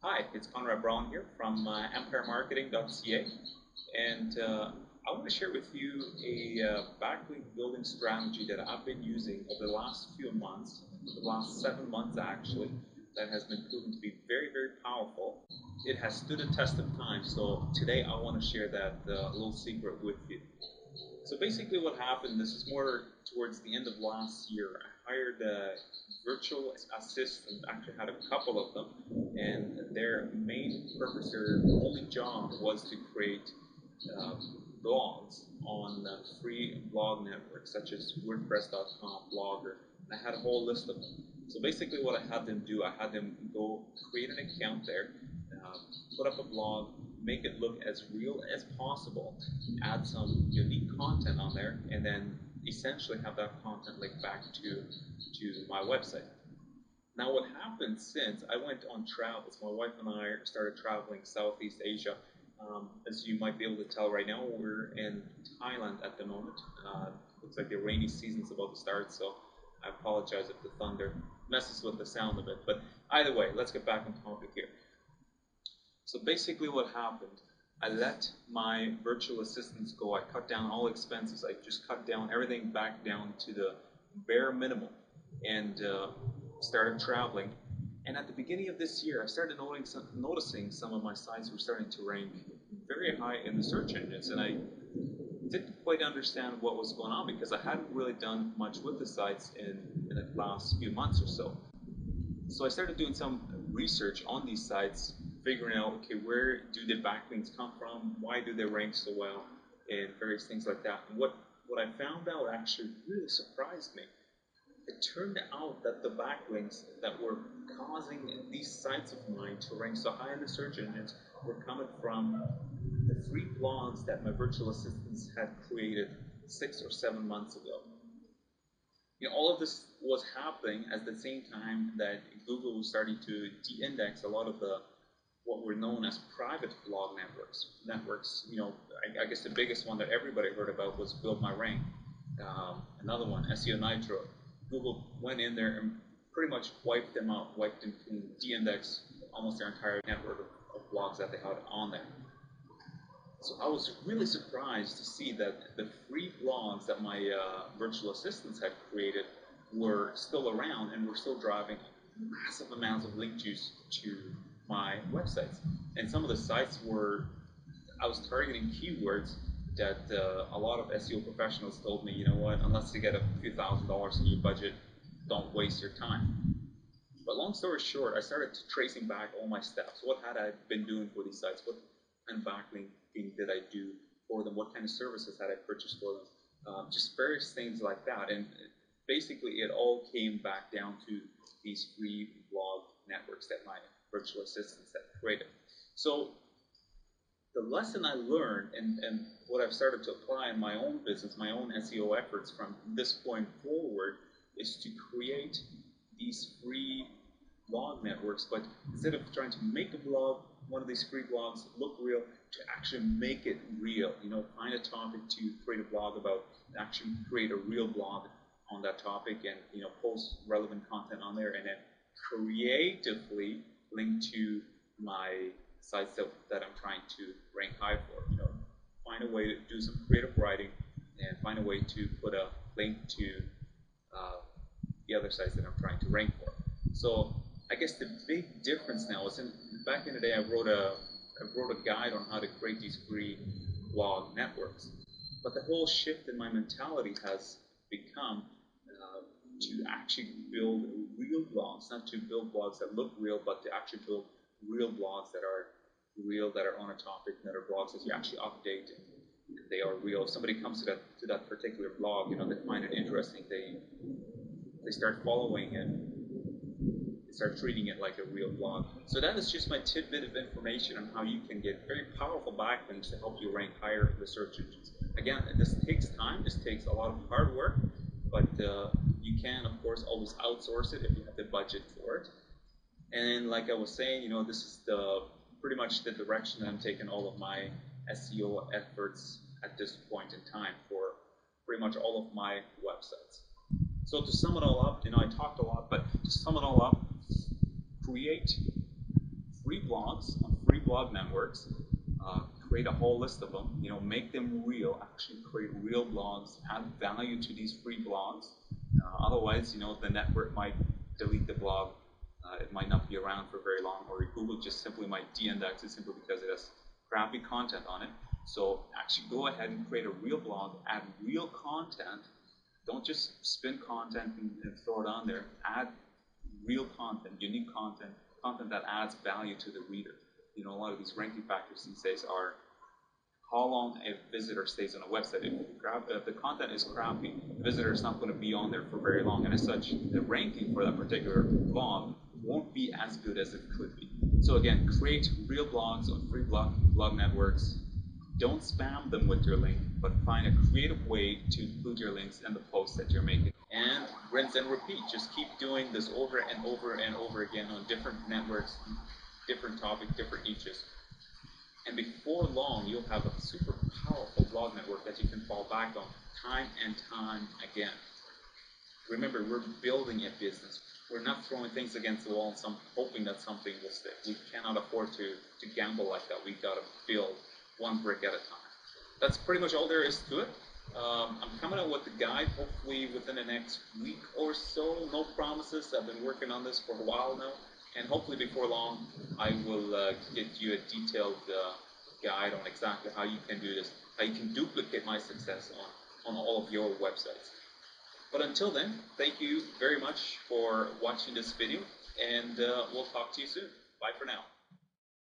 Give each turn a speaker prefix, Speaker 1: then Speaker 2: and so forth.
Speaker 1: Hi, it's Conrad Brown here from empiremarketing.ca, and I want to share with you a backlink building strategy that I've been using over the last few months, the last 7 months actually, that has been proven to be very, very powerful. It has stood the test of time, so today I want to share that little secret with you. So basically what happened, this is more towards the end of last year, I hired a virtual assistant, actually had a couple of them, and their main purpose, their only job was to create uh, blogs on free blog networks such as WordPress.com, Blogger, and I had a whole list of them. So basically what I had them do, I had them go create an account there, uh, put up a blog, make it look as real as possible, add some unique content on there, and then essentially have that content link back to my website. Now what happened since I went on travels, my wife and I started traveling Southeast Asia. As you might be able to tell right now, we're in Thailand at the moment. Looks like the rainy season's about to start, so I apologize if the thunder messes with the sound a bit. But either way, let's get back on topic here. So basically what happened, I let my virtual assistants go. I cut down all expenses. I just cut down everything back down to the bare minimum and started traveling. And at the beginning of this year, I started noticing some of my sites were starting to rank very high in the search engines. And I didn't quite understand what was going on because I hadn't really done much with the sites in the last few months or so. So I started doing some research on these sites, figuring out, okay, where do the backlinks come from? Why do they rank so well? And various things like that. And what I found out actually really surprised me. It turned out that the backlinks that were causing these sites of mine to rank so high in the search engines were coming from the free blogs that my virtual assistants had created 6 or 7 months ago. All of this was happening at the same time that Google was starting to de-index a lot of the what were known as private blog networks. I guess the biggest one that everybody heard about was Build My Rank. Another one, SEO Nitro. Google went in there and pretty much wiped them out, wiped them clean, de-indexed almost their entire network of blogs that they had on there. So I was really surprised to see that the free blogs that my virtual assistants had created were still around and were still driving massive amounts of link juice to my websites. And some of the sites I was targeting keywords that a lot of SEO professionals told me, you know what, unless you get a few $1,000s in your budget, don't waste your time. But long story short, I started tracing back all my steps. What had I been doing for these sites? What kind of backlinking did I do for them? What kind of services had I purchased for them? Just various things like that. And basically, it all came back down to these free blog networks that my virtual assistants had created. So the lesson I learned and what I've started to apply in my own business, my own SEO efforts from this point forward is to create these free blog networks, but instead of trying to make a blog, one of these free blogs look real, to actually make it real. Find a topic to create a blog about, actually create a real blog on that topic and post relevant content on there, and then creatively link to my sites that I'm trying to rank high for. Find a way to do some creative writing and find a way to put a link to the other sites that I'm trying to rank for. So I guess the big difference now is, back in the day I wrote a guide on how to create these free blog networks. But the whole shift in my mentality has become to actually build real blogs, not to build blogs that look real, but to actually build real blogs that are real, that are on a topic, that are blogs that you actually update and they are real. If somebody comes to that particular blog, they find it interesting, they start following it, they start treating it like a real blog. So that is just my tidbit of information on how you can get very powerful backlinks to help you rank higher in the search engines. Again, this takes time, this takes a lot of hard work, but you can, of course, always outsource it if you have the budget for it. And like I was saying, this is pretty much the direction that I'm taking all of my SEO efforts at this point in time for pretty much all of my websites. So to sum it all up, I talked a lot, but to sum it all up, create free blogs blog networks, create a whole list of them, make them real, actually create real blogs, add value to these free blogs. Otherwise, the network might delete the blog. It might not be around for very long, or Google just simply might de-index it simply because it has crappy content on it. So actually go ahead and create a real blog, add real content. Don't just spin content and throw it on there. Add real content, unique content, content that adds value to the reader. A lot of these ranking factors these days are how long a visitor stays on a website. If the content is crappy, the visitor is not going to be on there for very long, and as such, the ranking for that particular blog won't be as good as it could be. So again, create real blogs on free blog networks. Don't spam them with your link, but find a creative way to include your links in the posts that you're making. And rinse and repeat. Just keep doing this over and over and over again on different networks, different topics, different niches. And before long, you'll have a super powerful blog network that you can fall back on time and time again. Remember, we're building a business. We're not throwing things against the wall and hoping that something will stick. We cannot afford to gamble like that. We've got to build one brick at a time. That's pretty much all there is to it. I'm coming out with the guide hopefully within the next week or so. No promises. I've been working on this for a while now. And hopefully before long, I will get you a detailed guide on exactly how you can do this, how you can duplicate my success on all of your websites. But until then, thank you very much for watching this video, and we'll talk to you soon. Bye for now.